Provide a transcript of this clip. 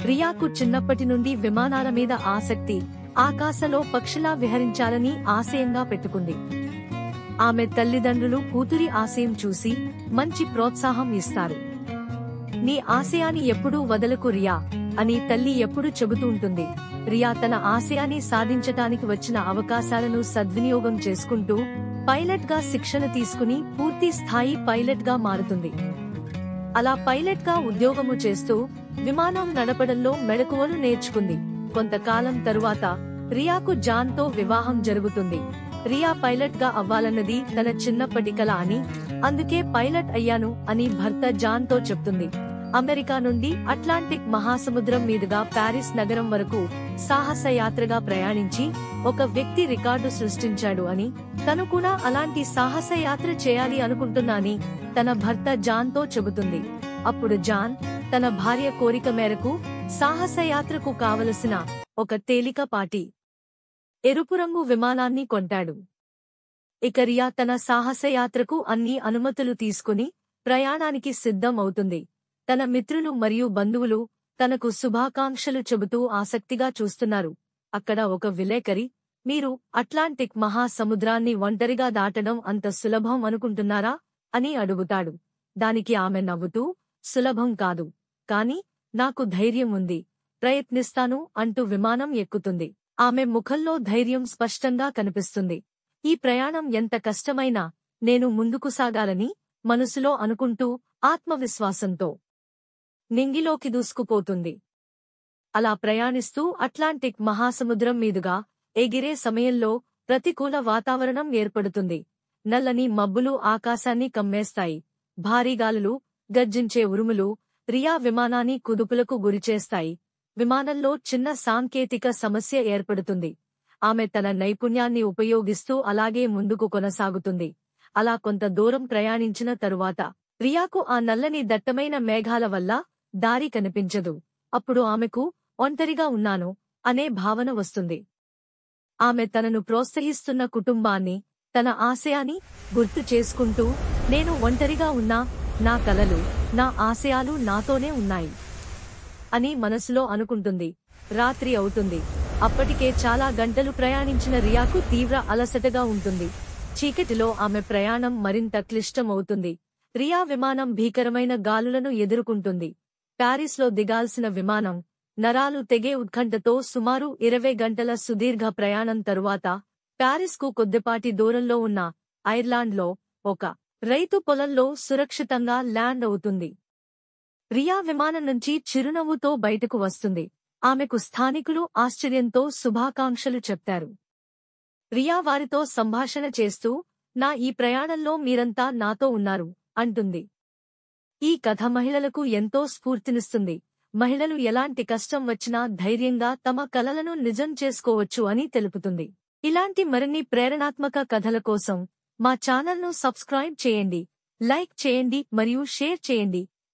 రియాకు చిన్నప్పటి నుండి విమానాల మీద ఆసక్తి, ఆకాశంలో పక్షిలా విహరించాలని ఆశయంగా పెట్టుకుంది. ఆమె తల్లిదండ్రులు కూతురి ఆశయం చూసి మంచి ప్రోత్సాహం ఇస్తారు. నీ ఆశయాన్ని ఎప్పుడూ వదలకు రియా అని తల్లి ఎప్పుడూ చెబుతూ ఉంటుంది. రియా తన ఆశయాన్ని సాధించటానికి వచ్చిన అవకాశాలను సద్వినియోగం చేసుకుంటూ పైలట్ గా శిక్షణ తీసుకుని పూర్తి స్థాయి పైలట్ గా మారుతుంది. అలా పైలట్ గా ఉద్యోగము చేస్తూ విమానం నడపడంలో మెళకువలు నేర్చుకుంది. కొంతకాలం తరువాత రియాకు జాన్ తో వివాహం జరుగుతుంది. రియా పైలట్ గా అవ్వాలన్నది తన చిన్నప్పటి కల అని, అందుకే పైలట్ అయ్యాను అని భర్త జాన్ తో చెప్తుంది. అమెరికా నుండి అట్లాంటిక్ మహాసముద్రం మీదుగా ప్యారిస్ నగరం వరకు సాహసయాత్రగా ప్రయాణించి ఒక వ్యక్తి రికార్డు సృష్టించాడు అని, తను కూడా అలాంటి సాహసయాత్ర చేయాలి అనుకుంటున్నాని తన భర్త జాన్ తో చెబుతుంది. అప్పుడు జాన్ తన భార్య కోరిక మేరకు సాహసయాత్రకు కావలసిన ఒక తేలికపాటి ఎరుపు రంగు విమానాన్ని కొంటాడు. ఇక రియా తన సాహసయాత్రకు అన్ని అనుమతులు తీసుకుని ప్రయాణానికి సిద్ధం అవుతుంది. తన మిత్రులు మరియు బంధువులు తనకు శుభాకాంక్షలు చెబుతూ ఆసక్తిగా చూస్తున్నారు. అక్కడ ఒక విలేకరి, మీరు అట్లాంటిక్ మహాసముద్రాన్ని ఒంటరిగా దాటడం అంత సులభం అనుకుంటున్నారా అని అడుగుతాడు. దానికి ఆమె నవ్వుతూ, సులభం కాదు, కాని నాకు ధైర్యం ఉంది, ప్రయత్నిస్తాను అంటూ విమానం ఎక్కుతుంది. ఆమె ముఖంలో ధైర్యం స్పష్టంగా కనిపిస్తుంది. ఈ ప్రయాణం ఎంత కష్టమైనా నేను ముందుకు సాగాలని మనసులో అనుకుంటూ ఆత్మవిశ్వాసంతో నింగిలోకి దూసుకుపోతుంది. అలా ప్రయాణిస్తూ అట్లాంటిక్ మహాసముద్రం మీదుగా ఎగిరే సమయంలో ప్రతికూల వాతావరణం ఏర్పడుతుంది. నల్లని మబ్బులు ఆకాశాన్ని కమ్మేస్తాయి. భారీ గాలులు, గర్జించే ఉరుములు రియా విమానాన్ని కుదుపులకు గురిచేస్తాయి. విమానంలో చిన్న సాంకేతిక సమస్య ఏర్పడుతుంది. ఆమె తన నైపుణ్యాన్ని ఉపయోగిస్తూ అలాగే ముందుకు కొనసాగుతుంది. అలా కొంత దూరం ప్రయాణించిన తరువాత రియాకు ఆ నల్లని దట్టమైన మేఘాల వల్ల దారి కనిపించదు. అప్పుడు ఆమెకు ఒంటరిగా ఉన్నాను అనే భావన వస్తుంది. ఆమె తనను ప్రోత్సహిస్తున్న కుటుంబాన్ని, తన ఆశయాన్ని గుర్తు చేసుకుంటూ, నేను ఒంటరిగా ఉన్నా, నా కలలు, నా ఆశయాలు నాతోనే ఉన్నాయి అని మనసులో అనుకుంటుంది. రాత్రి అవుతుంది. అప్పటికే చాలా గంటలు ప్రయాణించిన రియాకు తీవ్ర అలసటగా ఉంటుంది. చీకటిలో ఆమె ప్రయాణం మరింత క్లిష్టమవుతుంది. రియా విమానం భీకరమైన గాలులను ఎదుర్కొంటుంది. ప్యారిస్లో దిగాల్సిన విమానం నరాలు తెగే ఉత్కంఠతో సుమారు 20 గంటల సుదీర్ఘ ప్రయాణం తరువాత ప్యారిస్కు కొద్దిపాటి దూరంలో ఉన్న ఐర్లాండ్లో ఒక రైతు పొలంలో సురక్షితంగా ల్యాండ్ అవుతుంది. రియా విమానం నుంచి చిరునవ్వుతో బయటకు వస్తుంది. ఆమెకు స్థానికులు ఆశ్చర్యంతో శుభాకాంక్షలు చెప్తారు. రియా వారితో సంభాషణ చేస్తూ, నా ఈ ప్రయాణంలో మీరంతా నాతో ఉన్నారు అంటుంది. ఈ కథ మహిళలకు ఎంతో స్ఫూర్తినిస్తుంది. మహిళలు ఎలాంటి కష్టం వచ్చినా ధైర్యంగా తమ కలలను నిజం చేసుకోవచ్చు అని తెలుపుతుంది. ఇలాంటి మరిన్ని ప్రేరణాత్మక కథల కోసం మా ఛానల్ను సబ్స్క్రైబ్ చేయండి, లైక్ చేయండి మరియు షేర్ చేయండి.